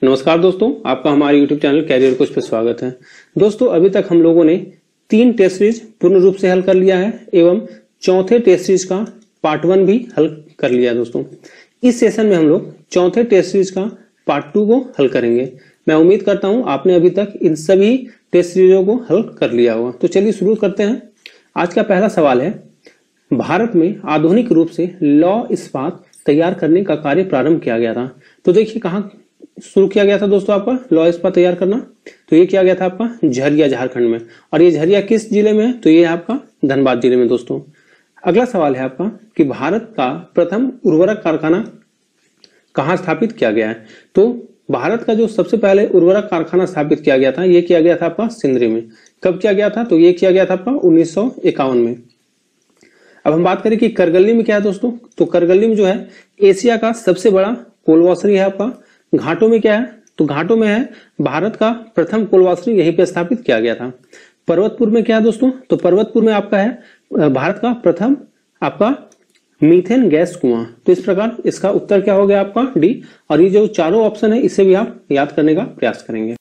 नमस्कार दोस्तों, आपका हमारे YouTube चैनल कैरियर कोच पर स्वागत है। दोस्तों, अभी तक हम लोगों ने 3 टेस्ट सीरीज पूर्ण रूप से हल कर लिया है एवं चौथे टेस्ट सीरीज का पार्ट 1 भी हल कर लिया है। दोस्तों, इस सेशन में हम लोग चौथे टेस्ट सीरीज का पार्ट 2 को हल करेंगे। मैं उम्मीद करता हूं आपने अभी तक इन सभी टेस्ट सीरीजों को हल कर लिया होगा। तो चलिए शुरू करते हैं। आज का पहला सवाल है, भारत में आधुनिक रूप से लौह इस्पात तैयार करने का कार्य प्रारंभ किया गया था। तो देखिए कहाँ शुरू किया गया था दोस्तों आपका लौह इस्पात तैयार करना। तो ये किया गया था आपका झरिया, झारखंड में। और ये झरिया किस जिले में है? तो ये आपका धनबाद जिले में। दोस्तों, अगला सवाल है आपका कि भारत का प्रथम उर्वरक कारखाना कहाँ स्थापित किया गया है? तो भारत का जो सबसे पहले उर्वरक कारखाना स्थापित किया गया था, ये किया गया था आपका सिंदरी में। कब किया गया था? तो ये किया गया था आपका 1951 में। अब हम बात करें कि करगली में क्या है दोस्तों, तो करगली में जो है एशिया का सबसे बड़ा कोलवासरी है आपका। घाटों में क्या है? तो घाटों में है भारत का प्रथम कोलवासरी, यहीं पे स्थापित किया गया था। पर्वतपुर में क्या है दोस्तों? तो पर्वतपुर में आपका है भारत का प्रथम आपका मीथेन गैस कुआं। तो इस प्रकार इसका उत्तर क्या हो गया आपका डी। और ये जो चारों ऑप्शन है इसे भी आप याद करने का प्रयास करेंगे।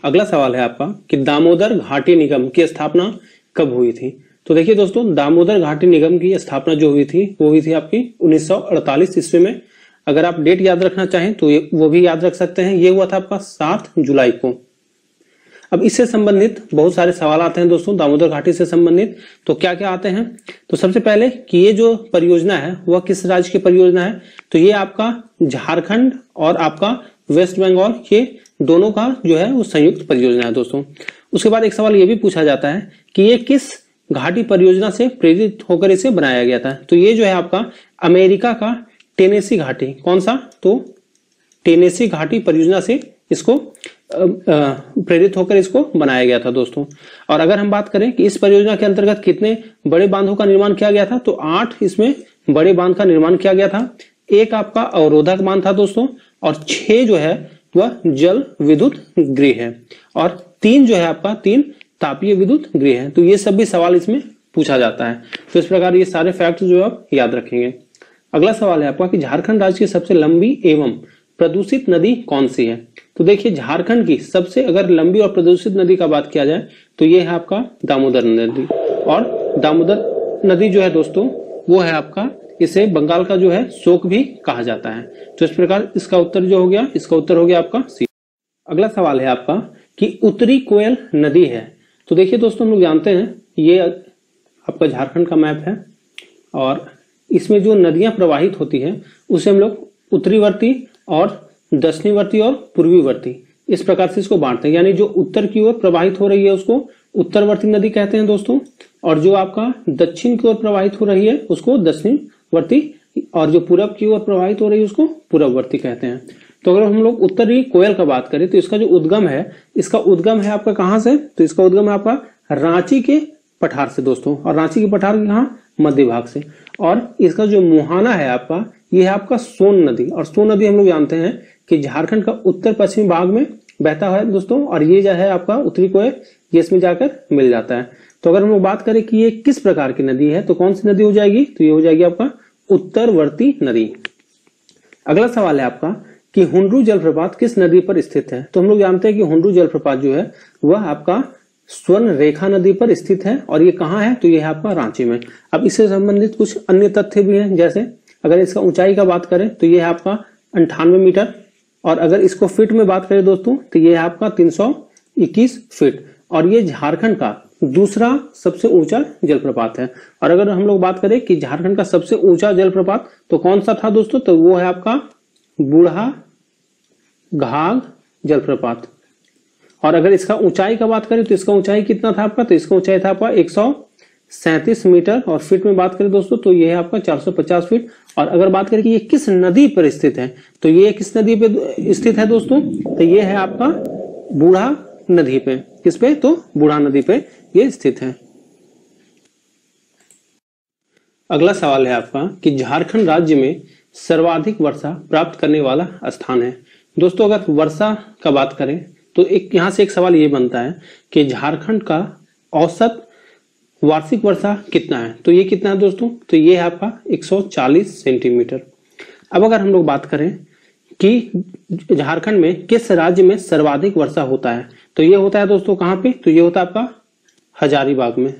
अगला सवाल है आपका कि दामोदर घाटी निगम की स्थापना कब हुई थी? तो देखिए दोस्तों, दामोदर घाटी निगम की स्थापना जो हुई थी वो हुई थी आपकी 1948 ईस्वी में। अगर आप डेट याद रखना चाहें तो वो भी याद रख सकते हैं। ये हुआ था आपका 7 जुलाई को। अब इससे संबंधित बहुत सारे सवाल आते हैं दोस्तों, दामोदर घाटी से संबंधित। तो क्या क्या आते हैं? तो सबसे पहले कि ये जो परियोजना है वह किस राज्य की परियोजना है? तो ये आपका झारखंड और आपका वेस्ट बंगाल, ये दोनों का जो है वो संयुक्त परियोजना है दोस्तों। उसके बाद एक सवाल ये भी पूछा जाता है कि ये किस घाटी परियोजना से प्रेरित होकर इसे बनाया गया था? तो ये जो है आपका अमेरिका का टेनेसी घाटी। कौन सा? तो टेनेसी घाटी परियोजना से इसको प्रेरित होकर इसको बनाया गया था दोस्तों। और अगर हम बात करें कि इस परियोजना के अंतर्गत कितने बड़े बांधों का निर्माण किया गया था, तो 8 इसमें बड़े बांध का निर्माण किया गया था। एक आपका अवरोधक बांध था दोस्तों, और 6 जो है वह जल विद्युत गृह है, और 3 जो है आपका 3 तापीय विद्युत गृह है। तो ये सब भी सवाल इसमें पूछा जाता है। तो इस प्रकार ये सारे फैक्ट जो आप याद रखेंगे। अगला सवाल है आपका कि झारखंड राज्य की सबसे लंबी एवं प्रदूषित नदी कौन सी है? तो देखिए, झारखंड की सबसे अगर लंबी और प्रदूषित नदी का बात किया जाए तो ये है आपका दामोदर नदी। और दामोदर नदी जो है दोस्तों वो है आपका, इसे बंगाल का जो है शोक भी कहा जाता है। तो इस प्रकार इसका उत्तर जो हो गया, इसका उत्तर हो गया आपका सी। अगला सवाल है आपका कि उत्तरी कोयल नदी है। तो देखिए दोस्तों, हम लोग जानते हैं ये आपका झारखंड का मैप है, और इसमें जो नदियां प्रवाहित होती है उसे हम लोग उत्तरीवर्ती और दक्षिणवर्ती और पूर्वीवर्ती इस प्रकार से इसको बांटते हैं। यानी जो उत्तर की ओर प्रवाहित हो रही है उसको उत्तरवर्ती नदी कहते हैं दोस्तों, और जो आपका दक्षिण की ओर प्रवाहित हो रही है उसको दक्षिणवर्ती, और जो पूरब की ओर प्रवाहित हो रही है उसको पूरबवर्ती कहते हैं। तो अगर हम लोग उत्तरी कोयल का बात करें तो इसका जो उद्गम है, इसका उद्गम है आपका कहां से? तो इसका उद्गम है आपका रांची के पठार से दोस्तों, और रांची के पठार यहाँ मध्य भाग से। और इसका जो मुहाना है आपका, ये है आपका सोन नदी। और सोन नदी हम लोग जानते हैं कि झारखंड का उत्तर पश्चिमी भाग में बहता है दोस्तों, और ये जो है आपका उत्तरी कोयल, ये इसमें जाकर मिल जाता है। तो अगर हम लोग बात करें कि ये किस प्रकार की नदी है तो कौन सी नदी हो जाएगी? तो ये हो जाएगी आपका उत्तरवर्ती नदी। अगला सवाल है आपका कि हुंड्रू जलप्रपात किस नदी पर स्थित है? तो हम लोग जानते हैं कि हुंड्रू जलप्रपात जो है वह आपका स्वर्ण रेखा नदी पर स्थित है, और ये कहाँ है? तो ये है आपका रांची में। अब इससे संबंधित कुछ अन्य तथ्य भी हैं, जैसे अगर इसका ऊंचाई का बात करें तो ये है आपका 98 मीटर, और अगर इसको फीट में बात करें दोस्तों तो ये है आपका 321 फीट, और ये झारखंड का दूसरा सबसे ऊंचा जलप्रपात है। और अगर हम लोग बात करें कि झारखंड का सबसे ऊंचा जलप्रपात तो कौन सा था दोस्तों? तो वो है आपका बूढ़ा घाघ जलप्रपात। और अगर इसका ऊंचाई का बात करें तो इसका ऊंचाई कितना था आपका? तो इसका ऊंचाई था आपका 137 मीटर, और फीट में बात करें दोस्तों तो ये है आपका 450 फीट। और अगर बात करें कि ये किस नदी पर स्थित है, तो ये किस नदी पे स्थित है दोस्तों? तो ये है आपका बूढ़ा नदी पे। किस पे? तो बूढ़ा नदी पे ये स्थित है। अगला सवाल है आपका कि झारखंड राज्य में सर्वाधिक वर्षा प्राप्त करने वाला स्थान है। दोस्तों, अगर वर्षा का बात करें तो एक यहां से एक सवाल ये बनता है कि झारखंड का औसत वार्षिक वर्षा कितना है? तो ये कितना है दोस्तों? तो ये है आपका 140 सेंटीमीटर। अब अगर हम लोग बात करें कि झारखंड में किस राज्य में सर्वाधिक वर्षा होता है? तो ये होता है दोस्तों कहां पे? तो ये होता है आपका हजारीबाग में।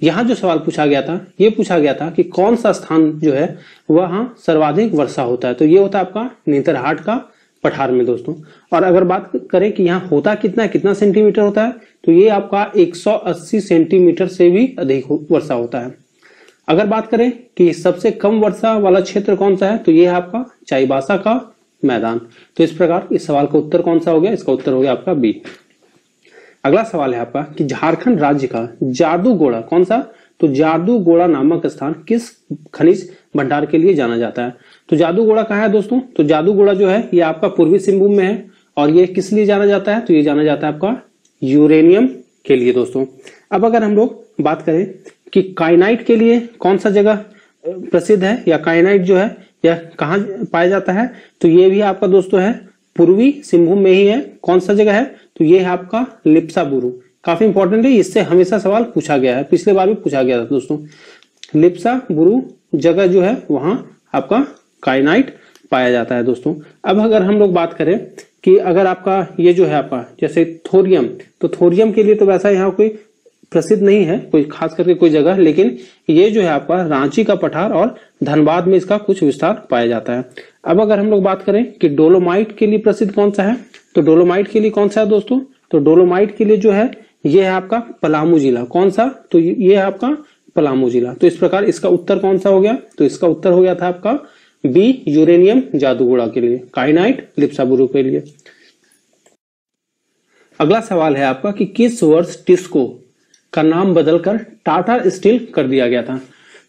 यहां जो सवाल पूछा गया था, ये पूछा गया था कि कौन सा स्थान जो है वहां सर्वाधिक वर्षा होता है? तो ये होता है आपका नेतरहाट का पठार में दोस्तों। और अगर बात करें कि यहाँ होता कितना सेंटीमीटर होता है, तो ये आपका 180 सेंटीमीटर से भी अधिक वर्षा होता है। अगर बात करें कि सबसे कम वर्षा वाला क्षेत्र कौन सा है, तो ये है आपका चाईबासा का मैदान। तो इस प्रकार इस सवाल का उत्तर कौन सा हो गया? इसका उत्तर हो गया आपका बी। अगला सवाल है आपका कि झारखंड राज्य का जादूगोड़ा कौन सा? तो जादूगोड़ा नामक स्थान किस खनिज भंडार के लिए जाना जाता है? तो जादूगोड़ा कहाँ है दोस्तों? तो जादूगोड़ा जो है ये आपका पूर्वी सिंहभूम में है। और ये किस लिए जाना जाता है? तो ये जाना जाता है आपका यूरेनियम के लिए दोस्तों। अब अगर हम लोग बात करें कि काइनाइट के लिए कौन सा जगह प्रसिद्ध है, या काइनाइट जो है या कहाँ पाया जाता है, तो ये भी आपका दोस्तों है पूर्वी सिंहभूम में ही है। कौन सा जगह है? तो ये है आपका लिप्सा बुरू। काफी इंपॉर्टेंट है, इससे हमेशा सवाल पूछा गया है, पिछले बार भी पूछा गया था दोस्तों। लिप्सा बुरू जगह जो है वहां आपका काइनाइट पाया जाता है दोस्तों। अब अगर हम लोग बात करें कि अगर आपका ये जो है आपका जैसे थोरियम, तो थोरियम के लिए तो वैसा यहाँ कोई प्रसिद्ध नहीं है कोई खास करके कोई जगह, लेकिन ये जो है आपका रांची का पठार और धनबाद में इसका कुछ विस्तार पाया जाता है। अब अगर हम लोग बात करें कि डोलोमाइट के लिए प्रसिद्ध कौन सा है, तो डोलोमाइट के लिए कौन सा है दोस्तों? तो डोलोमाइट के लिए जो है ये है आपका पलामू जिला। कौन सा? तो ये है आपका पलामू जिला। तो इस प्रकार इसका उत्तर कौन सा हो गया? तो इसका उत्तर हो गया था आपका बी, यूरेनियम जादूगोड़ा के लिए, काइनाइट लिप्सा बुरू के लिए। अगला सवाल है आपका कि किस वर्ष टिस्को का नाम बदलकर टाटा स्टील कर दिया गया था?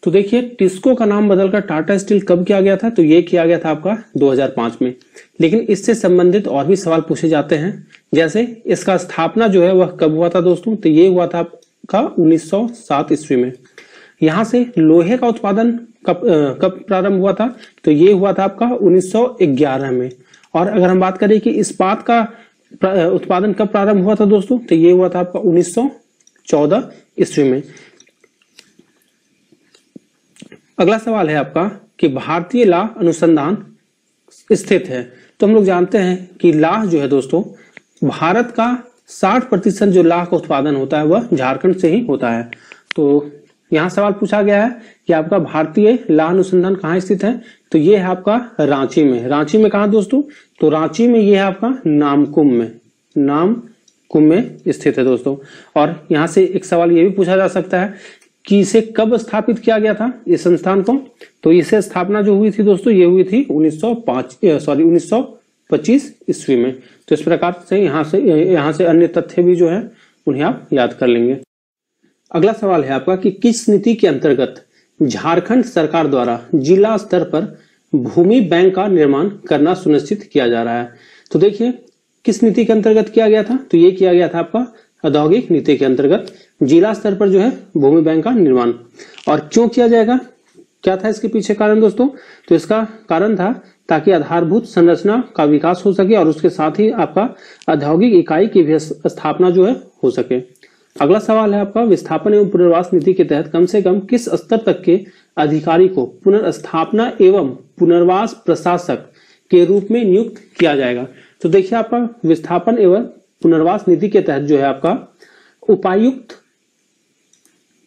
तो देखिए टिस्को का नाम बदलकर टाटा स्टील कब किया गया था? तो ये किया गया था आपका 2005 में। लेकिन इससे संबंधित और भी सवाल पूछे जाते हैं, जैसे इसका स्थापना जो है वह कब हुआ था दोस्तों? तो ये हुआ था आपका 1907 ईस्वी में। यहां से लोहे का उत्पादन कब प्रारंभ हुआ था? तो ये हुआ था आपका 1911 में। और अगर हम बात करें कि इस्पात का उत्पादन कब प्रारंभ हुआ था दोस्तों? तो ये हुआ था आपका 1914 ईस्वी में। अगला सवाल है आपका कि भारतीय लाह अनुसंधान स्थित है। तो हम लोग जानते हैं कि लाह जो है दोस्तों, भारत का 60% जो लाह का उत्पादन होता है वह झारखंड से ही होता है। तो यहाँ सवाल पूछा गया है कि आपका भारतीय लाह अनुसंधान कहाँ स्थित है? तो ये है आपका रांची में। रांची में कहाँ दोस्तों? तो रांची में ये है आपका नामकुम में, नामकुम में स्थित है दोस्तों। और यहाँ से एक सवाल ये भी पूछा जा सकता है कि इसे कब स्थापित किया गया था इस संस्थान को? तो इसे स्थापना जो हुई थी दोस्तों ये हुई थी 1925 ईस्वी में। तो इस प्रकार से यहाँ से अन्य तथ्य भी जो है उन्हें आप याद कर लेंगे। अगला सवाल है आपका कि किस नीति के अंतर्गत झारखंड सरकार द्वारा जिला स्तर पर भूमि बैंक का निर्माण करना सुनिश्चित किया जा रहा है? तो देखिए किस नीति के अंतर्गत किया गया था? तो ये किया गया था आपका औद्योगिक नीति के अंतर्गत जिला स्तर पर जो है भूमि बैंक का निर्माण। और क्यों किया जाएगा, क्या था इसके पीछे कारण दोस्तों? तो इसका कारण था ताकि आधारभूत संरचना का विकास हो सके और उसके साथ ही आपका औद्योगिक इकाई की भी स्थापना जो है हो सके। अगला सवाल है आपका विस्थापन एवं पुनर्वास नीति के तहत कम से कम किस स्तर तक के अधिकारी को पुनर्स्थापना एवं पुनर्वास प्रशासक के रूप में नियुक्त किया जाएगा? तो देखिए आपका विस्थापन एवं पुनर्वास नीति के तहत जो है आपका उपायुक्त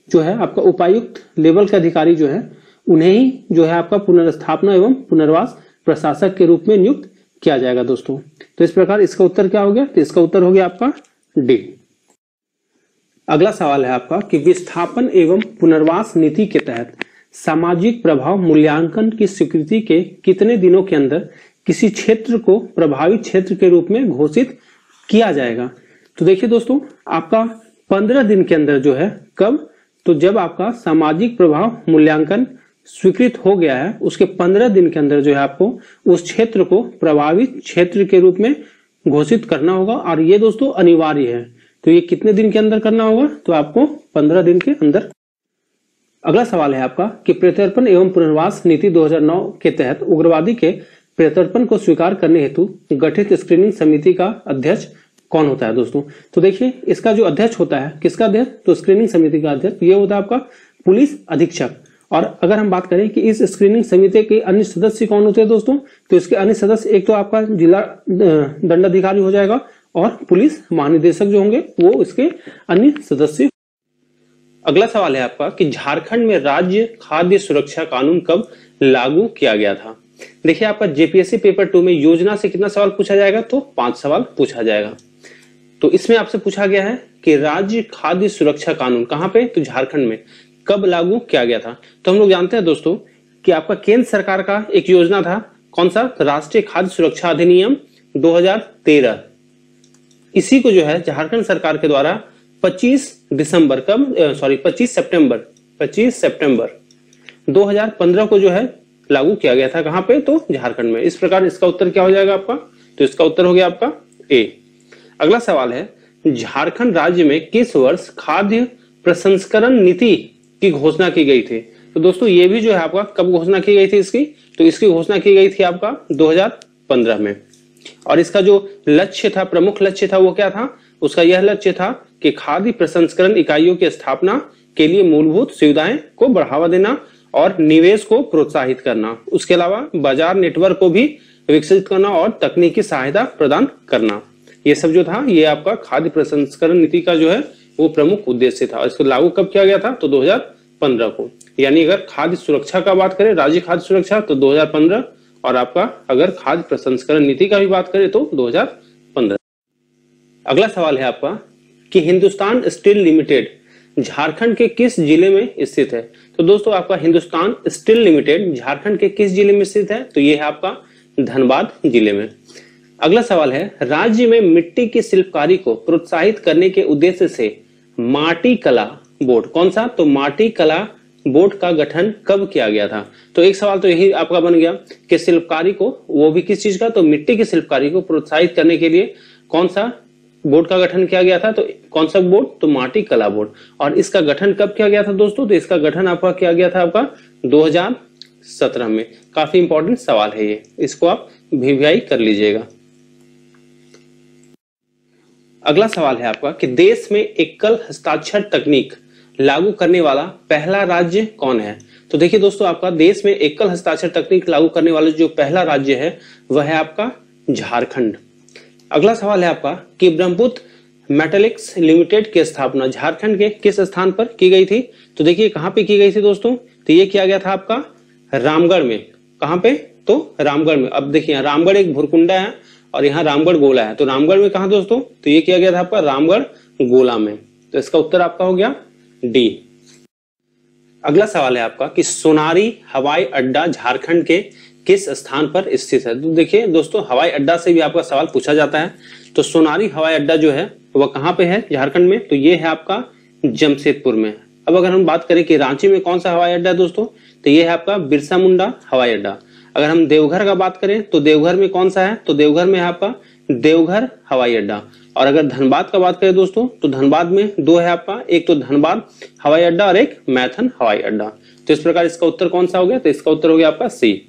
जो है आपका उपायुक्त लेवल के अधिकारी जो है उन्हें ही जो है आपका पुनर्स्थापना एवं पुनर्वास प्रशासक के रूप में नियुक्त किया जाएगा दोस्तों। तो इस प्रकार इसका उत्तर क्या हो गया? तो इसका उत्तर हो गया आपका डी। अगला सवाल है आपका कि विस्थापन एवं पुनर्वास नीति के तहत सामाजिक प्रभाव मूल्यांकन की स्वीकृति के कितने दिनों के अंदर किसी क्षेत्र को प्रभावित क्षेत्र के रूप में घोषित किया जाएगा? तो देखिए दोस्तों आपका 15 दिन के अंदर जो है, कब? तो जब आपका सामाजिक प्रभाव मूल्यांकन स्वीकृत हो गया है उसके 15 दिन के अंदर जो है आपको उस क्षेत्र को प्रभावित क्षेत्र के रूप में घोषित करना होगा। और ये दोस्तों अनिवार्य है। तो ये कितने दिन के अंदर करना होगा? तो आपको 15 दिन के अंदर। अगला सवाल है आपका कि प्रत्यर्पण एवं पुनर्वास नीति 2009 के तहत उग्रवादी के प्रत्यर्पण को स्वीकार करने हेतु गठित स्क्रीनिंग समिति का अध्यक्ष कौन होता है दोस्तों? तो देखिए इसका जो अध्यक्ष होता है, किसका अध्यक्ष? तो स्क्रीनिंग समिति का अध्यक्ष ये होता है आपका पुलिस अधीक्षक। और अगर हम बात करें कि इस स्क्रीनिंग समिति के अन्य सदस्य कौन होते हैं दोस्तों, तो इसके अन्य सदस्य एक तो आपका जिला दंडाधिकारी हो जाएगा और पुलिस महानिदेशक जो होंगे वो इसके अन्य सदस्य। अगला सवाल है आपका कि झारखंड में राज्य खाद्य सुरक्षा कानून कब लागू किया गया था। देखिए आपका जेपीएससी पेपर 2 में योजना से कितना सवाल पूछा जाएगा, तो 5 सवाल पूछा जाएगा। तो इसमें आपसे पूछा गया है कि राज्य खाद्य सुरक्षा कानून कहां पे, तो झारखंड में कब लागू किया गया था। तो हम लोग जानते हैं दोस्तों कि आपका केंद्र सरकार का एक योजना था, कौन सा, राष्ट्रीय खाद्य सुरक्षा अधिनियम 2013। इसी को जो है झारखंड सरकार के द्वारा 25 सितंबर 2015 को जो है लागू किया गया था। कहां पे, तो झारखंड में। इस प्रकार इसका उत्तर क्या हो जाएगा आपका, तो इसका उत्तर हो गया आपका ए। अगला सवाल है झारखंड राज्य में किस वर्ष खाद्य प्रसंस्करण नीति की घोषणा की गई थी। तो दोस्तों ये भी जो है आपका कब घोषणा की गई थी इसकी, तो इसकी घोषणा की गई थी आपका 2015 में। और इसका जो लक्ष्य था, प्रमुख लक्ष्य था, वो क्या था, उसका यह लक्ष्य था कि खाद्य प्रसंस्करण इकाइयों की स्थापना के लिए मूलभूत सुविधाएं को बढ़ावा देना और निवेश को प्रोत्साहित करना। उसके अलावा बाजार नेटवर्क को भी विकसित करना और तकनीकी सहायता प्रदान करना। ये सब जो था ये आपका खाद्य प्रसंस्करण नीति का जो है वो प्रमुख उद्देश्य था। इसको लागू कब किया गया था, तो 2015 को। यानी अगर खाद्य सुरक्षा का बात करें, राज्य खाद्य सुरक्षा, तो 2015, और आपका अगर खाद्य प्रसंस्करण नीति का भी बात करें तो 2015। अगला सवाल है आपका कि हिंदुस्तान स्टील लिमिटेड झारखंड के किस जिले में स्थित है। तो दोस्तों आपका हिंदुस्तान स्टील लिमिटेड झारखंड के किस जिले में स्थित है, तो ये है आपका धनबाद जिले में। अगला सवाल है राज्य में मिट्टी की शिल्पकारी को प्रोत्साहित करने के उद्देश्य से माटी कला बोर्ड, कौन सा, तो माटी कला बोर्ड का गठन कब किया गया था। तो एक सवाल तो यही आपका बन गया कि शिल्पकारी को, वो भी किस चीज का, तो मिट्टी की शिल्पकारी को प्रोत्साहित करने के लिए कौन सा बोर्ड का गठन किया गया था, तो कौन सा बोर्ड, तो माटी कला बोर्ड। और इसका गठन कब किया गया था दोस्तों, तो इसका गठन आपका किया गया था आपका 2017 में। काफी इंपॉर्टेंट सवाल है ये, इसको आप वीवीआई कर लीजिएगा। अगला सवाल है आपका कि देश में एकल हस्ताक्षर तकनीक लागू करने वाला पहला राज्य कौन है। तो देखिए दोस्तों आपका देश में एकल हस्ताक्षर तकनीक लागू करने वाला जो पहला राज्य है वह है आपका झारखंड। अगला सवाल है आपका कि ब्रह्मपुत्र मेटलिक्स लिमिटेड की स्थापना झारखंड के किस स्थान पर की गई थी। तो देखिए कहां पे की गई थी दोस्तों, तो ये किया गया था आपका रामगढ़ में। कहां पे, तो रामगढ़ में। अब देखिए रामगढ़ एक भुरकुंडा है और यहाँ रामगढ़ गोला है, तो रामगढ़ में कहा दोस्तों, तो ये किया गया था आपका रामगढ़ गोला में। तो इसका उत्तर आपका हो गया डी। अगला सवाल है आपका कि सोनारी हवाई अड्डा झारखंड के किस स्थान पर स्थित है। तो देखिए दोस्तों हवाई अड्डा से भी आपका सवाल पूछा जाता है। तो सोनारी हवाई अड्डा जो है वह कहां पे है झारखंड में, तो ये है आपका जमशेदपुर में। अब अगर हम बात करें कि रांची में कौन सा हवाई अड्डा है दोस्तों, तो ये है आपका बिरसा मुंडा हवाई अड्डा। अगर हम देवघर का बात करें तो देवघर में कौन सा है, तो देवघर में है आपका देवघर हवाई अड्डा। और अगर धनबाद का बात करें दोस्तों तो धनबाद में 2 है आपका, एक तो धनबाद हवाई अड्डा और एक मैथन हवाई अड्डा। तो इस प्रकार इसका उत्तर कौन सा हो गया, तो इसका उत्तर हो गया आपका सी।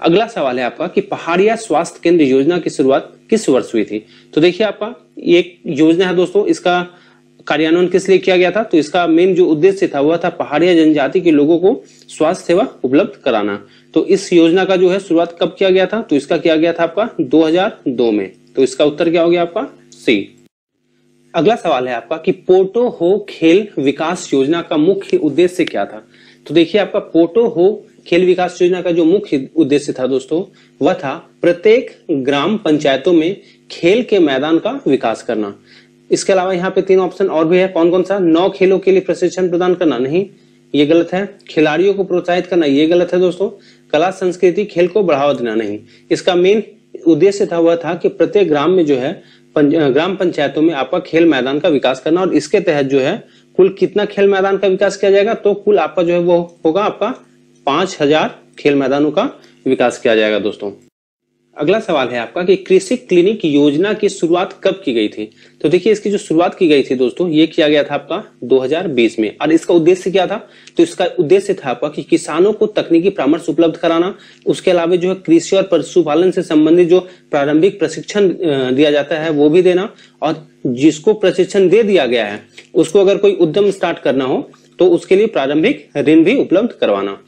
अगला सवाल है आपका कि पहाड़िया स्वास्थ्य केंद्र योजना की शुरुआत किस वर्ष हुई थी। तो देखिए आपका एक योजना है दोस्तों, इसका कार्यान्वयन किस लिए किया गया था, तो इसका मेन जो उद्देश्य था वह था पहाड़िया जनजाति के लोगों को स्वास्थ्य सेवा उपलब्ध कराना। तो इस योजना का जो है शुरुआत कब किया गया था, तो इसका किया गया था आपका 2002 में। तो इसका उत्तर क्या हो गया आपका सी। अगला सवाल है आपका कि पोटो हो खेल विकास योजना का मुख्य उद्देश्य क्या था। तो देखिए आपका पोटो हो खेल विकास योजना का जो मुख्य उद्देश्य था दोस्तों वह था प्रत्येक ग्राम पंचायतों में खेल के मैदान का विकास करना। इसके अलावा यहाँ पे 3 ऑप्शन और भी है, कौन कौन सा, 9 खेलों के लिए प्रशिक्षण प्रदान करना, नहीं ये गलत है। खिलाड़ियों को प्रोत्साहित करना, ये गलत है दोस्तों। कला संस्कृति खेल को बढ़ावा देना, नहीं। इसका मेन उद्देश्य था वह था कि प्रत्येक ग्राम में जो है ग्राम पंचायतों में आपका खेल मैदान का विकास करना। और इसके तहत जो है कुल कितना खेल मैदान का विकास किया जाएगा, तो कुल आपका जो है वो होगा आपका 5000 खेल मैदानों का विकास किया जाएगा दोस्तों। अगला सवाल है आपका कि कृषि क्लिनिक योजना की शुरुआत कब की गई थी। तो देखिए इसकी जो शुरुआत की गई थी दोस्तों ये किया गया था आपका 2020 में। और इसका उद्देश्य क्या था, तो इसका उद्देश्य था आपका कि किसानों को तकनीकी परामर्श उपलब्ध कराना। उसके अलावा जो है कृषि और पशुपालन से संबंधित जो प्रारंभिक प्रशिक्षण दिया जाता है वो भी देना। और जिसको प्रशिक्षण दे दिया गया है उसको अगर कोई उद्यम स्टार्ट करना हो तो उसके लिए प्रारंभिक ऋण भी उपलब्ध करवाना।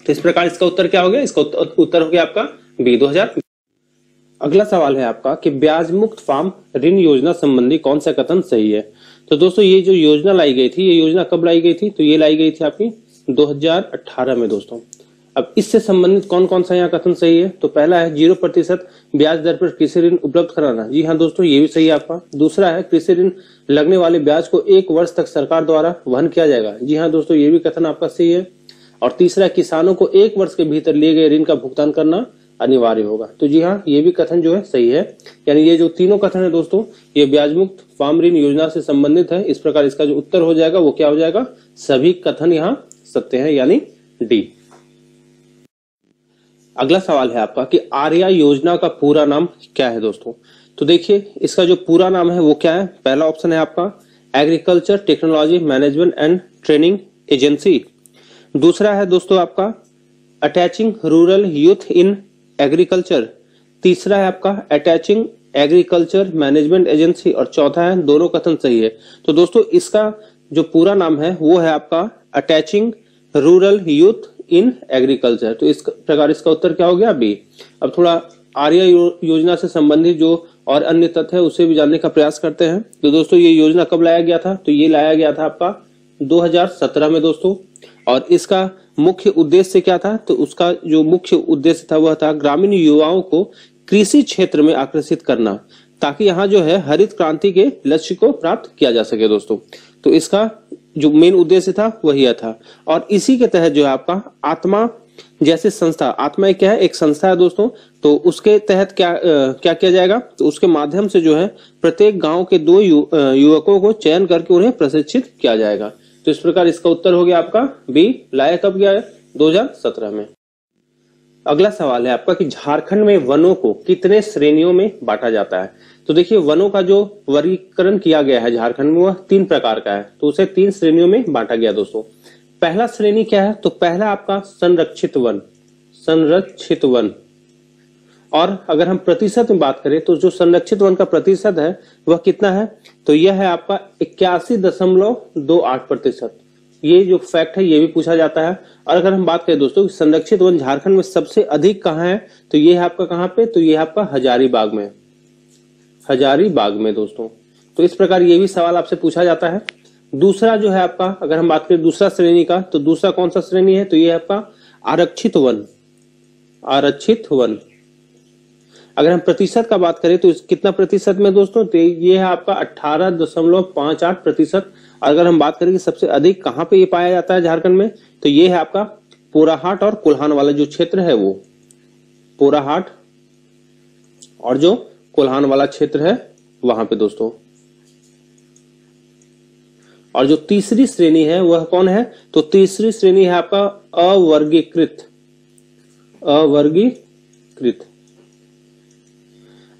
तो इस प्रकार इसका उत्तर क्या हो गया? इसका उत्तर हो गया आपका बी 2000। अगला सवाल है आपका कि ब्याज मुक्त फार्म ऋण योजना संबंधी कौन सा कथन सही है? तो दोस्तों ये जो योजना लाई गई थी, ये योजना कब लाई गई थी? तो ये लाई गई थी आपकी 2018 में दोस्तों। अब इससे संबंधित कौन कौन सा यहाँ कथन सही है? तो पहला है 0% ब्याज दर पर कृषि ऋण उपलब्ध कराना। जी हाँ दोस्तों, ये भी सही है आपका। दूसरा है कृषि ऋण लगने वाले ब्याज को 1 वर्ष तक सरकार द्वारा वहन किया जाएगा। जी हाँ दोस्तों, ये भी कथन आपका सही है। और तीसरा है किसानों को 1 वर्ष के भीतर लिए गए ऋण का भुगतान करना अनिवार्य होगा। तो जी हाँ, ये भी कथन जो है सही है। यानी ये जो तीनों कथन है दोस्तों, ये ब्याज मुक्त फार्म ऋण योजना से संबंधित है। इस प्रकार इसका जो उत्तर हो जाएगा वो क्या हो जाएगा? सभी कथन यहाँ सत्य है, यानी डी। अगला सवाल है आपका कि आर्या योजना का पूरा नाम क्या है दोस्तों? तो देखिए इसका जो पूरा नाम है वो क्या है? पहला ऑप्शन है आपका agriculture technology management and training agency. दूसरा है दोस्तों आपका attaching rural youth in agriculture. तीसरा है आपका अटैचिंग एग्रीकल्चर मैनेजमेंट एजेंसी। और चौथा है, दोनों कथन सही है। तो दोस्तों इसका जो पूरा नाम है वो है आपका attaching rural youth in agriculture. तो इस प्रकार इसका उत्तर क्या हो गया? बी। अब थोड़ा आर्या योजना से संबंधित जो और अन्य तथ्य है उसे भी जानने का प्रयास करते हैं। तो दोस्तों ये योजना कब लाया गया था? तो ये लाया गया था आपका 2017 में दोस्तों। और इसका मुख्य उद्देश्य क्या था? तो उसका जो मुख्य उद्देश्य था वह था ग्रामीण युवाओं को कृषि क्षेत्र में आकर्षित करना, ताकि यहाँ जो है हरित क्रांति के लक्ष्य को प्राप्त किया जा सके दोस्तों। तो इसका जो मेन उद्देश्य था वही था। और इसी के तहत जो है आपका आत्मा जैसे संस्था, आत्मा क्या है? एक संस्था है दोस्तों। तो उसके तहत क्या किया जाएगा? तो उसके माध्यम से जो है प्रत्येक गांव के 2 युवकों को चयन करके उन्हें प्रशिक्षित किया जाएगा। तो इस प्रकार इसका उत्तर हो गया आपका बी। लाया कब गया है? 2017 में। अगला सवाल है आपका कि झारखंड में वनों को कितने श्रेणियों में बांटा जाता है? तो देखिए वनों का जो वर्गीकरण किया गया है झारखंड में वह 3 प्रकार का है। तो उसे 3 श्रेणियों में बांटा गया दोस्तों। पहला श्रेणी क्या है? तो पहला आपका संरक्षित वन, संरक्षित वन। और अगर हम प्रतिशत में बात करें तो जो संरक्षित वन का प्रतिशत है वह कितना है? तो यह है आपका 81.28%। ये जो फैक्ट है ये भी पूछा जाता है। और अगर हम बात करें दोस्तों संरक्षित वन झारखंड में सबसे अधिक कहाँ है? तो ये है आपका कहाँ पे? तो ये है आपका हजारीबाग में, हजारीबाग में दोस्तों। तो इस प्रकार ये भी सवाल आपसे पूछा जाता है। दूसरा जो है आपका, अगर हम बात करें दूसरा श्रेणी का, तो दूसरा कौन सा श्रेणी है? तो ये है आपका आरक्षित वन, आरक्षित वन। अगर हम प्रतिशत का बात करें तो कितना प्रतिशत में दोस्तों? तो ये है आपका 18.58%। अगर हम बात करें कि सबसे अधिक कहाँ पे ये पाया जाता है झारखंड में, तो ये है आपका पोराहाट और कोल्हान वाला जो क्षेत्र है वो, पोराहाट और जो कोल्हान वाला क्षेत्र है वहां पे दोस्तों। और जो तीसरी श्रेणी है वह कौन है? तो तीसरी श्रेणी है आपका अवर्गीकृत, अवर्गीकृत।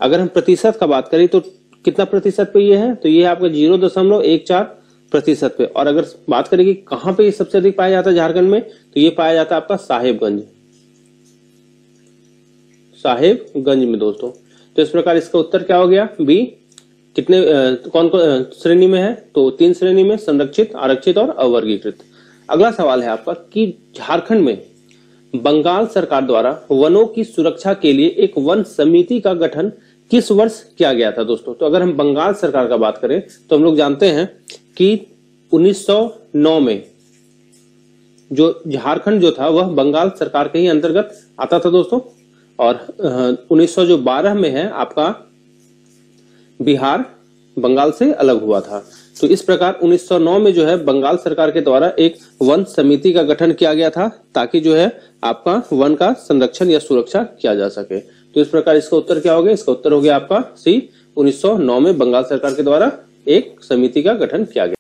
अगर हम प्रतिशत का बात करें तो कितना प्रतिशत पे ये है? तो ये है आपका 0.14% पे। और अगर बात करें कि कहां पे ये सबसे अधिक पाया जाता है झारखंड में, तो ये पाया जाता है आपका साहेबगंज, साहेबगंज में दोस्तों। तो इस प्रकार इसका उत्तर क्या हो गया? बी। कितने कौन कौन श्रेणी में है? तो 3 श्रेणी में, संरक्षित, आरक्षित और अवर्गीकृत। अगला सवाल है आपका कि झारखंड में बंगाल सरकार द्वारा वनों की सुरक्षा के लिए एक वन समिति का गठन किस वर्ष किया गया था दोस्तों? तो अगर हम बंगाल सरकार का बात करें तो हम लोग जानते हैं कि 1909 में जो झारखंड जो था वह बंगाल सरकार के ही अंतर्गत आता था दोस्तों। और 1912 में है आपका बिहार बंगाल से अलग हुआ था। तो इस प्रकार 1909 में जो है बंगाल सरकार के द्वारा एक वन समिति का गठन किया गया था, ताकि जो है आपका वन का संरक्षण या सुरक्षा किया जा सके। तो इस प्रकार इसका उत्तर क्या हो गया? इसका उत्तर हो गया आपका सी। 1909 में बंगाल सरकार के द्वारा एक समिति का गठन किया गया।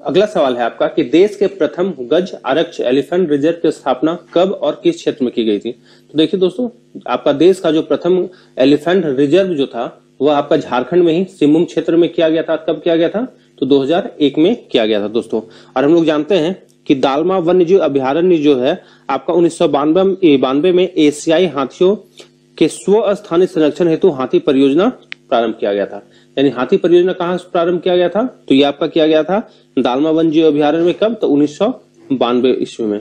अगला सवाल है आपका कि देश के प्रथम गज आरक्ष एलिफेंट रिजर्व की स्थापना कब और किस क्षेत्र में की गई थी? तो देखिए दोस्तों, आपका देश का जो प्रथम एलिफेंट रिजर्व जो था वह आपका झारखंड में ही सिमुम क्षेत्र में किया गया था। कब किया गया था? तो 2001 में किया गया था दोस्तों। और हम लोग जानते हैं कि दालमा वन्यजीव अभ्यारण्य जो है आपका 1992 में एशियाई हाथियों के स्व स्थानीय संरक्षण हेतु हाथी परियोजना प्रारंभ किया गया था। यानी हाथी परियोजना कहाँ प्रारंभ किया गया था? तो ये आपका किया गया था दालमा वन जीव अभ्यारण्य में। कब? तो 1992 ईस्वी में।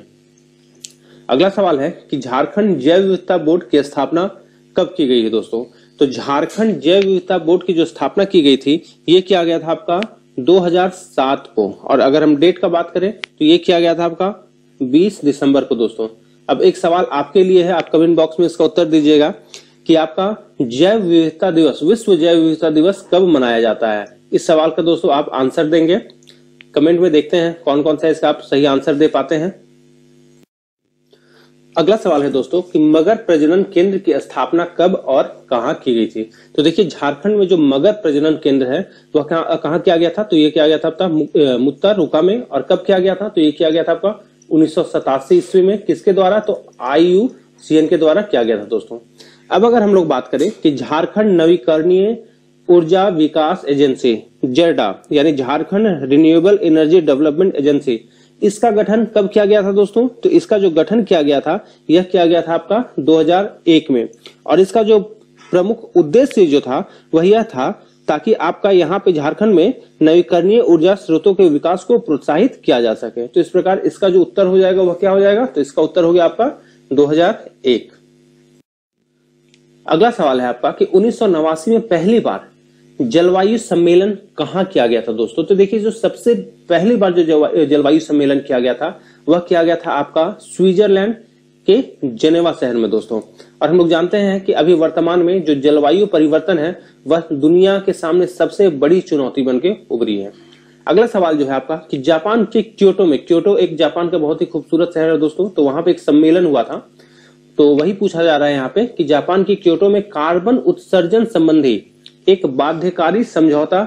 अगला सवाल है कि झारखंड जैव विविधता बोर्ड की स्थापना कब की गई है दोस्तों? तो झारखंड जैव विविधता बोर्ड की जो स्थापना की गई थी ये किया गया था आपका 2007 को। और अगर हम डेट का बात करें तो ये किया गया था आपका 20 दिसंबर को दोस्तों। अब एक सवाल आपके लिए है, आप कमेंट बॉक्स में इसका उत्तर दीजिएगा कि आपका जैव विविधता दिवस, विश्व जैव विविधता दिवस कब मनाया जाता है? इस सवाल का दोस्तों आप आंसर देंगे कमेंट में। देखते हैं कौन कौन सा इसका आप सही आंसर दे पाते हैं। अगला सवाल है दोस्तों कि मगर प्रजनन केंद्र की स्थापना कब और कहां की गई थी? तो देखिए झारखंड में जो मगर प्रजनन केंद्र है वह कहां किया गया था? तो ये किया गया था आपका मुत्तर में। और कब किया गया था? तो ये किया गया था आपका 1987 ईस्वी में। किसके द्वारा? तो IUCN के द्वारा किया गया था दोस्तों। अब अगर हम लोग बात करें कि झारखंड नवीकरणीय ऊर्जा विकास एजेंसी जेडा यानी Jharkhand renewable energy development agency, इसका गठन कब किया गया था दोस्तों? तो इसका जो गठन किया गया था यह किया गया था आपका 2001 में। और इसका जो प्रमुख उद्देश्य जो था वह यह था ताकि आपका यहाँ पे झारखंड में नवीकरणीय ऊर्जा स्रोतों के विकास को प्रोत्साहित किया जा सके। तो इस प्रकार इसका जो उत्तर हो जाएगा वह क्या हो जाएगा? तो इसका उत्तर हो गया आपका 2001। अगला सवाल है आपका कि 1989 में पहली बार जलवायु सम्मेलन कहां किया गया था दोस्तों? तो देखिए जो सबसे पहली बार जो जलवायु सम्मेलन किया गया था वह किया गया था आपका स्विट्जरलैंड के जेनेवा शहर में दोस्तों। और हम लोग जानते हैं कि अभी वर्तमान में जो जलवायु परिवर्तन है वह दुनिया के सामने सबसे बड़ी चुनौती बनके उभरी है। अगला सवाल जो है आपका कि जापान के क्योटो में, क्योटो एक जापान का बहुत ही खूबसूरत शहर है दोस्तों, तो वहां पे एक सम्मेलन हुआ था। तो वही पूछा जा रहा है यहाँ पे कि जापान की क्योटो में कार्बन उत्सर्जन संबंधी एक बाध्यकारी समझौता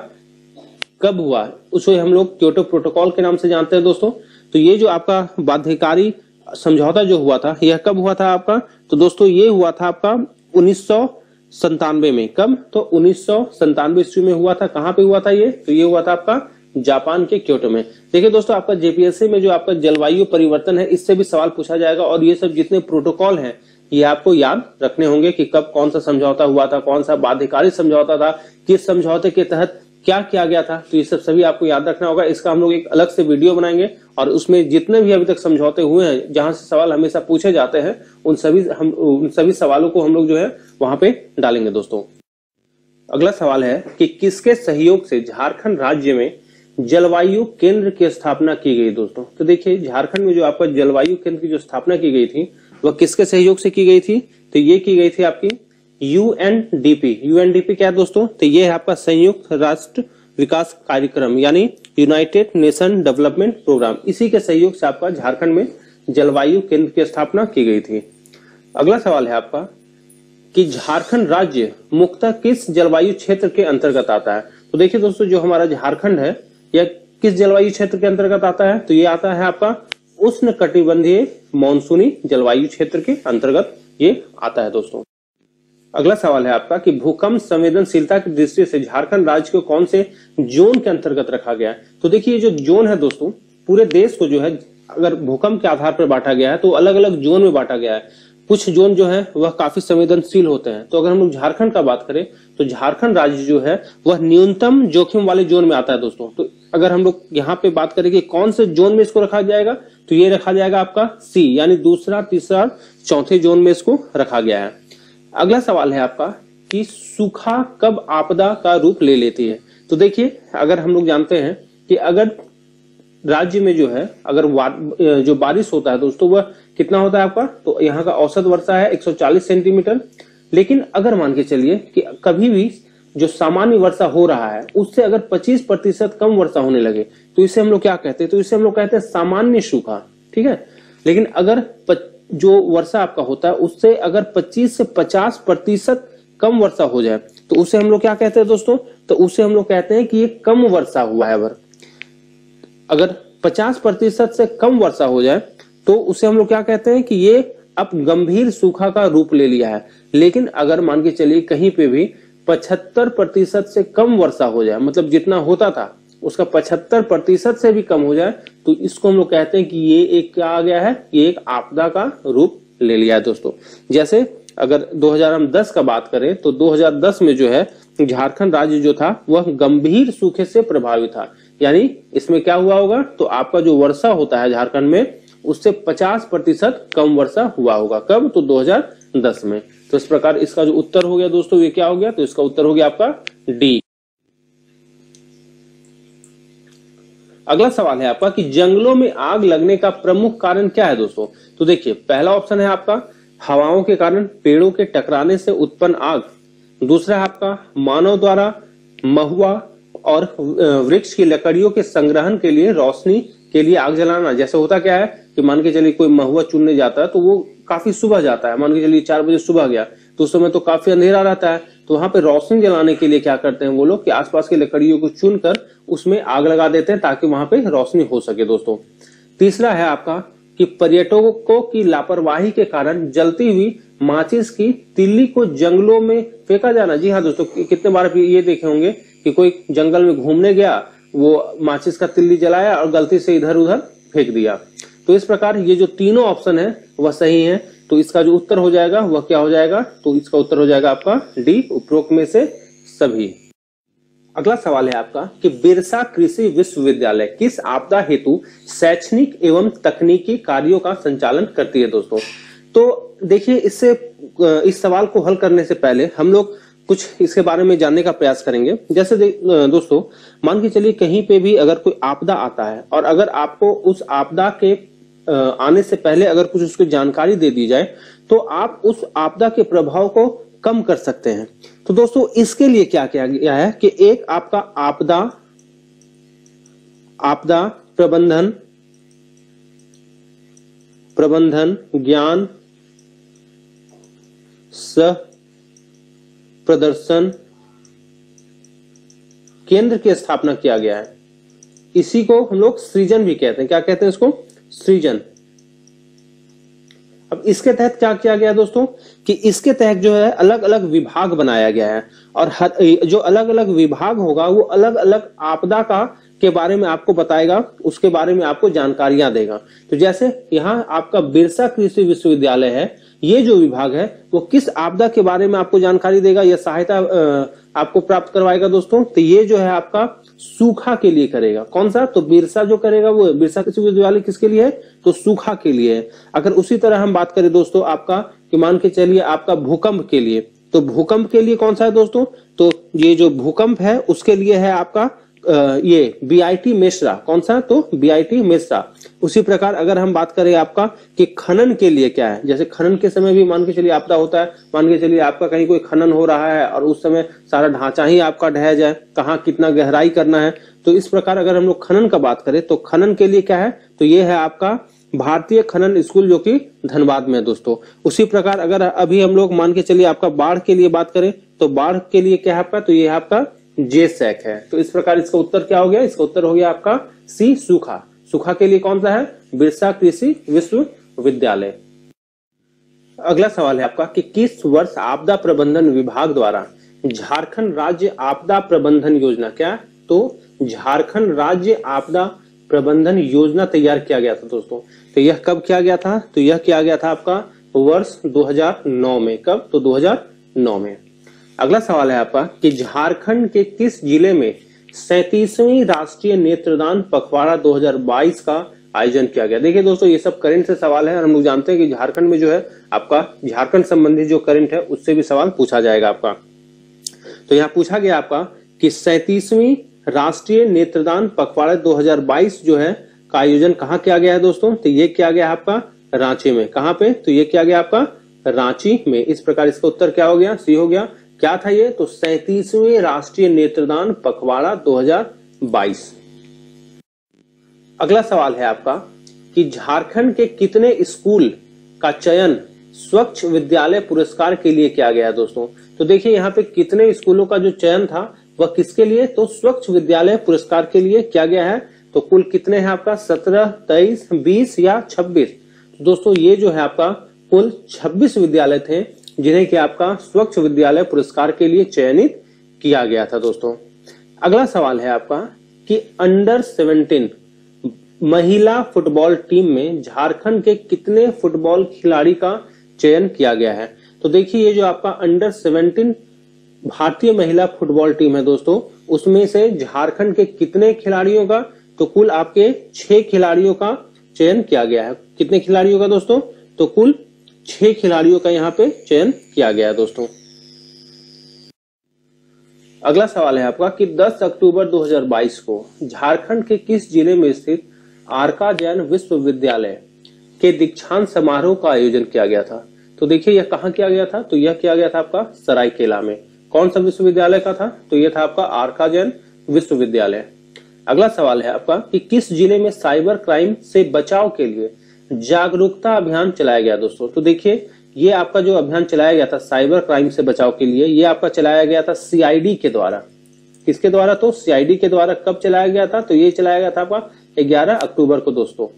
कब हुआ? उसे हम लोग क्योटो प्रोटोकॉल के नाम से जानते हैं दोस्तों। तो ये जो आपका बाध्यकारी समझौता जो हुआ था यह कब हुआ था आपका? तो दोस्तों ये हुआ था आपका 1997 में। कब? तो 1997 ईस्वी में हुआ था। कहां पे हुआ था ये? तो ये हुआ था आपका जापान के क्योटो में। देखिए दोस्तों आपका जेपीएससी में जो आपका जलवायु परिवर्तन है इससे भी सवाल पूछा जाएगा। और ये सब जितने प्रोटोकॉल हैं ये आपको याद रखने होंगे कि कब कौन सा समझौता हुआ था, कौन सा बाध्यकारी समझौता था, किस समझौते के तहत क्या किया गया था। तो ये सब सभी आपको याद रखना होगा। इसका हम लोग एक अलग से वीडियो बनाएंगे और उसमें जितने भी अभी तक समझौते हुए हैं जहां से सवाल हमेशा पूछे जाते हैं उन सभी सवालों को हम लोग जो है वहां पे डालेंगे दोस्तों। अगला सवाल है कि किसके सहयोग से झारखंड राज्य में जलवायु केंद्र की स्थापना की गई दोस्तों? तो देखिए झारखंड में जो आपका जलवायु केंद्र की जो स्थापना की गई थी वह किसके सहयोग से की गई थी? तो ये की गई थी आपकी UNDP। UNDP क्या है दोस्तों? तो ये है आपका संयुक्त राष्ट्र विकास कार्यक्रम यानी यूनाइटेड नेशन डेवलपमेंट प्रोग्राम। इसी के सहयोग से आपका झारखंड में जलवायु केंद्र की स्थापना की गई थी। अगला सवाल है आपका कि झारखंड राज्य मुख्यतः किस जलवायु क्षेत्र के अंतर्गत आता है? तो देखिए दोस्तों जो हमारा झारखंड है यह किस जलवायु क्षेत्र के अंतर्गत आता है? तो ये आता है आपका उष्ण कटिबंधीय मानसूनी जलवायु क्षेत्र के अंतर्गत ये आता है दोस्तों। अगला सवाल है आपका कि भूकंप संवेदनशीलता की दृष्टि से झारखंड राज्य को कौन से जोन के अंतर्गत रखा गया है? तो देखिए जो जोन है दोस्तों पूरे देश को जो है अगर भूकंप के आधार पर बांटा गया है तो अलग अलग जोन में बांटा गया है। कुछ जोन जो है वह काफी संवेदनशील होते हैं। तो अगर हम लोग झारखंड का बात करें तो झारखंड राज्य जो है वह न्यूनतम जोखिम वाले जोन में आता है दोस्तों। तो अगर हम लोग यहाँ पे बात करें कि कौन से जोन में इसको रखा जाएगा तो ये रखा जाएगा आपका C यानी दूसरा, तीसरा, चौथे जोन में इसको रखा गया है। अगला सवाल है आपका कि सूखा कब आपदा का रूप ले लेती है? तो देखिए अगर हम लोग जानते हैं कि अगर राज्य में जो है अगर जो बारिश होता है दोस्तों वह कितना होता है आपका? तो यहाँ का औसत वर्षा है 140 सेंटीमीटर। लेकिन अगर मान के चलिए कि कभी भी जो सामान्य वर्षा हो रहा है उससे अगर 25% कम वर्षा होने लगे तो इसे हम लोग क्या कहते हैं? तो इसे हम लोग कहते हैं सामान्य सूखा। ठीक है। लेकिन अगर जो वर्षा आपका होता है उससे अगर 25 से 50% कम वर्षा हो जाए तो उसे हम लोग क्या कहते हैं दोस्तों? तो उसे हम लोग कहते हैं कि ये कम वर्षा हुआ है। अगर 50% से कम वर्षा हो जाए तो उसे हम लोग क्या कहते हैं कि ये अब गंभीर सूखा का रूप ले लिया है। लेकिन अगर मान के चलिए कहीं पे भी 75% से कम वर्षा हो जाए, मतलब जितना होता था उसका 75% से भी कम हो जाए तो इसको हम लोग कहते हैं कि ये एक क्या आ गया है? ये एक आपदा का रूप ले लिया है दोस्तों। जैसे अगर 2010 का बात करें तो 2010 में जो है झारखंड राज्य जो था वह गंभीर सूखे से प्रभावित था। यानी इसमें क्या हुआ होगा, तो आपका जो वर्षा होता है झारखंड में उससे 50% कम वर्षा हुआ होगा। कब, तो 2010 में। तो इस प्रकार इसका जो उत्तर हो गया दोस्तों ये क्या हो गया, तो इसका उत्तर हो गया आपका डी। अगला सवाल है आपका कि जंगलों में आग लगने का प्रमुख कारण क्या है दोस्तों। तो देखिए पहला ऑप्शन है आपका हवाओं के कारण पेड़ों के टकराने से उत्पन्न आग। दूसरा है आपका मानव द्वारा महुआ और वृक्ष की लकड़ियों के संग्रहण के लिए रोशनी के लिए आग जलाना। जैसे होता क्या है कि मान के चलिए कोई महुआ चुनने जाता है तो वो काफी सुबह जाता है, मान के चलिए 4 बजे सुबह गया तो उस समय तो काफी अंधेरा रहता है, तो वहां पे रोशनी जलाने के लिए क्या करते हैं वो लोग कि आसपास की लकड़ियों को चुनकर उसमें आग लगा देते हैं ताकि वहां पे रोशनी हो सके दोस्तों। तीसरा है आपका कि पर्यटकों की लापरवाही के कारण जलती हुई माचिस की तिल्ली को जंगलों में फेंका जाना। जी हाँ दोस्तों, कितने बार ये देखे होंगे कि कोई जंगल में घूमने गया, वो माचिस का तिल्ली जलाया और गलती से इधर उधर फेंक दिया। तो इस प्रकार ये जो तीनों ऑप्शन है वह सही है। तो इसका जो उत्तर हो जाएगा वह क्या हो जाएगा, तो इसका उत्तर हो जाएगा आपका डी, उपरोक्त में से सभी। अगला सवाल है आपका कि बिरसा कृषि विश्वविद्यालय किस आपदा हेतु शैक्षणिक एवं तकनीकी कार्यों का संचालन करती है दोस्तों। तो देखिए इस सवाल को हल करने से पहले हम लोग कुछ इसके बारे में जानने का प्रयास करेंगे। जैसे दोस्तों मान के चलिए कहीं पे भी अगर कोई आपदा आता है और अगर आपको उस आपदा के आने से पहले अगर कुछ उसकी जानकारी दे दी जाए तो आप उस आपदा के प्रभाव को कम कर सकते हैं। तो दोस्तों इसके लिए क्या किया गया है कि एक आपका आपदा प्रबंधन ज्ञान सह प्रदर्शन केंद्र की स्थापना किया गया है। इसी को हम लोग सृजन भी कहते हैं। क्या कहते हैं इसको, सृजन। अब इसके तहत क्या किया गया दोस्तों कि इसके तहत जो है अलग अलग विभाग बनाया गया है और जो अलग अलग विभाग होगा वो अलग अलग आपदा के बारे में आपको बताएगा, उसके बारे में आपको जानकारियां देगा। तो जैसे यहाँ आपका बिरसा कृषि विश्वविद्यालय है, ये जो विभाग है वो किस आपदा के बारे में आपको जानकारी देगा या सहायता आपको प्राप्त करवाएगा दोस्तों। तो ये जो है आपका सूखा के लिए करेगा। कौन सा, तो बिरसा जो करेगा वो बिरसा कृषि विश्वविद्यालय किसके लिए है, तो सूखा के लिए है। अगर उसी तरह हम बात करें दोस्तों आपका कि मान के चलिए आपका भूकंप के लिए, तो भूकंप के लिए कौन सा है दोस्तों, तो ये जो भूकंप है उसके लिए है आपका ये बीआईटी मेसरा। कौन सा, तो बीआईटी मेसरा। उसी प्रकार अगर हम बात करें आपका कि खनन के लिए क्या है, जैसे खनन के समय भी मान के चलिए आपदा होता है, मान के चलिए आपका कहीं कोई खनन हो रहा है और उस समय सारा ढांचा ही आपका ढह जाए, कहाँ कितना गहराई करना है। तो इस प्रकार अगर हम लोग खनन का बात करें तो खनन के लिए क्या है, तो ये है आपका भारतीय खनन स्कूल जो कि धनबाद में है दोस्तों। उसी प्रकार अगर अभी हम लोग मान के चलिए आपका बाढ़ के लिए बात करें तो बाढ़ के लिए क्या है आपका, तो ये है आपका जेसैक है। तो इस प्रकार इसका उत्तर क्या हो गया, इसका उत्तर हो गया आपका सी, सूखा। सूखा के लिए कौन सा है, बिरसा कृषि विश्वविद्यालय। अगला सवाल है आपका कि किस वर्ष आपदा प्रबंधन विभाग द्वारा झारखंड राज्य आपदा प्रबंधन योजना, क्या, तो झारखंड राज्य आपदा प्रबंधन योजना तैयार किया गया था दोस्तों। तो यह कब किया गया था, तो यह किया गया था आपका वर्ष 2009 में। कब, तो 2009 में। अगला सवाल है आपका कि झारखंड के किस जिले में 37वीं राष्ट्रीय नेत्रदान पखवाड़ा 2022 का आयोजन किया गया। देखिए दोस्तों ये सब करंट से सवाल है और हम लोग जानते हैं कि झारखंड में जो है आपका झारखंड संबंधी जो करंट है उससे भी सवाल पूछा जाएगा आपका। तो यहाँ पूछा गया आपका कि 37वीं राष्ट्रीय नेत्रदान पखवाड़ा 2022 जो है का आयोजन कहाँ किया गया है दोस्तों, तो ये किया गया आपका रांची में। कहाँ पे, तो ये किया गया आपका रांची में। इस प्रकार इसका उत्तर क्या हो गया, सी हो गया। क्या था ये, तो 37वें राष्ट्रीय नेत्रदान पखवाड़ा 2022। अगला सवाल है आपका कि झारखंड के कितने स्कूल का चयन स्वच्छ विद्यालय पुरस्कार के लिए किया गया है दोस्तों। तो देखिए यहाँ पे कितने स्कूलों का जो चयन था वह किसके लिए, तो स्वच्छ विद्यालय पुरस्कार के लिए किया गया है। तो कुल कितने हैं आपका, 17, 23, 20 या 26। दोस्तों ये जो है आपका कुल 26 विद्यालय थे जिन्हें कि आपका स्वच्छ विद्यालय पुरस्कार के लिए चयनित किया गया था दोस्तों। अगला सवाल है आपका कि अंडर 17 महिला फुटबॉल टीम में झारखंड के कितने फुटबॉल खिलाड़ी का चयन किया गया है। तो देखिए ये जो आपका अंडर 17 भारतीय महिला फुटबॉल टीम है दोस्तों, उसमें से झारखंड के कितने खिलाड़ियों का, तो कुल आपके 6 खिलाड़ियों का चयन किया गया है। कितने खिलाड़ियों का दोस्तों, तो कुल 6 खिलाड़ियों का यहाँ पे चयन किया गया है दोस्तों। अगला सवाल है आपका कि 10 अक्टूबर 2022 को झारखंड के किस जिले में स्थित आरका जैन विश्वविद्यालय के दीक्षांत समारोह का आयोजन किया गया था। तो देखिए यह कहाँ किया गया था, तो यह किया गया था आपका सरायकेला में। कौन सा विश्वविद्यालय का था, तो यह था आपका आरका जैन विश्वविद्यालय। अगला सवाल है आपका कि किस जिले में साइबर क्राइम से बचाव के लिए जागरूकता अभियान चलाया गया दोस्तों। तो देखिए ये आपका जो अभियान चलाया गया था साइबर क्राइम से बचाव के लिए, ये आपका चलाया गया था सीआईडी के द्वारा। किसके द्वारा, तो सीआईडी के द्वारा। कब चलाया गया था, तो ये चलाया गया था आपका 11 अक्टूबर को दोस्तों।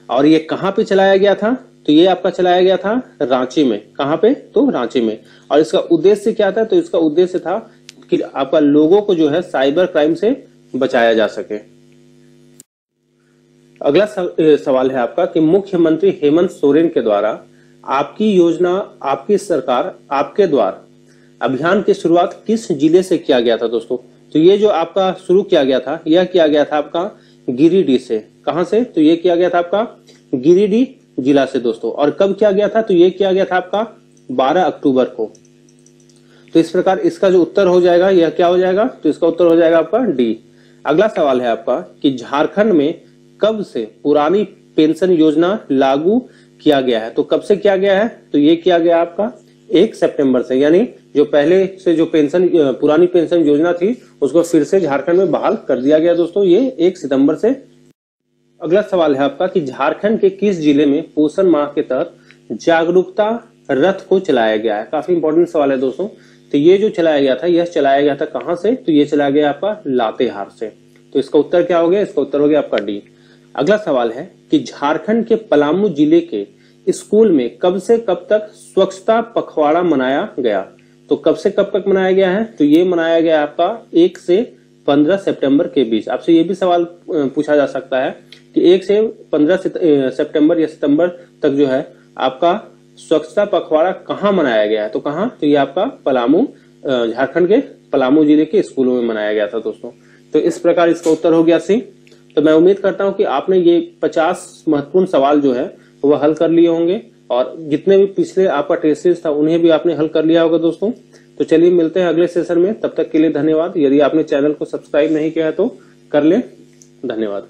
और ये कहां पे चलाया गया था, तो ये आपका चलाया गया था रांची में। कहां पे, तो रांची में। और इसका उद्देश्य क्या था, तो इसका उद्देश्य था कि आपका लोगों को जो है साइबर क्राइम से बचाया जा सके। अगला सवाल है आपका कि मुख्यमंत्री हेमंत सोरेन के द्वारा आपकी योजना आपकी सरकार आपके द्वार अभियान की शुरुआत किस जिले से किया गया था दोस्तों। तो ये जो आपका शुरू किया गया था, यह किया गया था आपका गिरिडीह से। कहां से, तो ये किया गया था आपका गिरिडीह जिला से दोस्तों। और कब किया गया था, तो ये किया गया था आपका 12 अक्टूबर को। तो इस प्रकार इसका जो उत्तर हो जाएगा यह क्या हो जाएगा, तो इसका उत्तर हो जाएगा आपका डी। अगला सवाल है आपका कि झारखंड में कब से पुरानी पेंशन योजना लागू किया गया है। तो कब से किया गया है, तो ये किया गया आपका 1 सितंबर से। यानी जो पहले से जो पेंशन पुरानी पेंशन योजना थी उसको फिर से झारखंड में बहाल कर दिया गया दोस्तों, ये 1 सितंबर से। अगला सवाल है आपका कि झारखंड के किस जिले में पोषण माह के तहत जागरूकता रथ को चलाया गया है। काफी इंपॉर्टेंट सवाल है दोस्तों। तो ये जो चलाया गया था, यह चलाया गया था कहां से, तो ये चलाया गया आपका लातेहार से। तो इसका उत्तर क्या हो गया, इसका उत्तर हो गया आपका डी। अगला सवाल है कि झारखंड के पलामू जिले के स्कूल में कब से कब तक स्वच्छता पखवाड़ा मनाया गया। तो कब से कब तक मनाया गया है, तो ये मनाया गया आपका 1 से 15 सितंबर के बीच। आपसे ये भी सवाल पूछा जा सकता है कि 1 से 15 सितंबर या सितंबर तक जो है आपका स्वच्छता पखवाड़ा कहाँ मनाया गया है। तो कहाँ, तो ये आपका पलामू, झारखंड के पलामू जिले के स्कूलों में मनाया गया था दोस्तों। तो इस प्रकार इसका उत्तर हो गया सी। तो मैं उम्मीद करता हूं कि आपने ये 50 महत्वपूर्ण सवाल जो है वह हल कर लिए होंगे, और जितने भी पिछले आपका टेस्ट सीरीज था उन्हें भी आपने हल कर लिया होगा दोस्तों। तो चलिए मिलते हैं अगले सेशन में, तब तक के लिए धन्यवाद। यदि आपने चैनल को सब्सक्राइब नहीं किया है तो कर लें। धन्यवाद।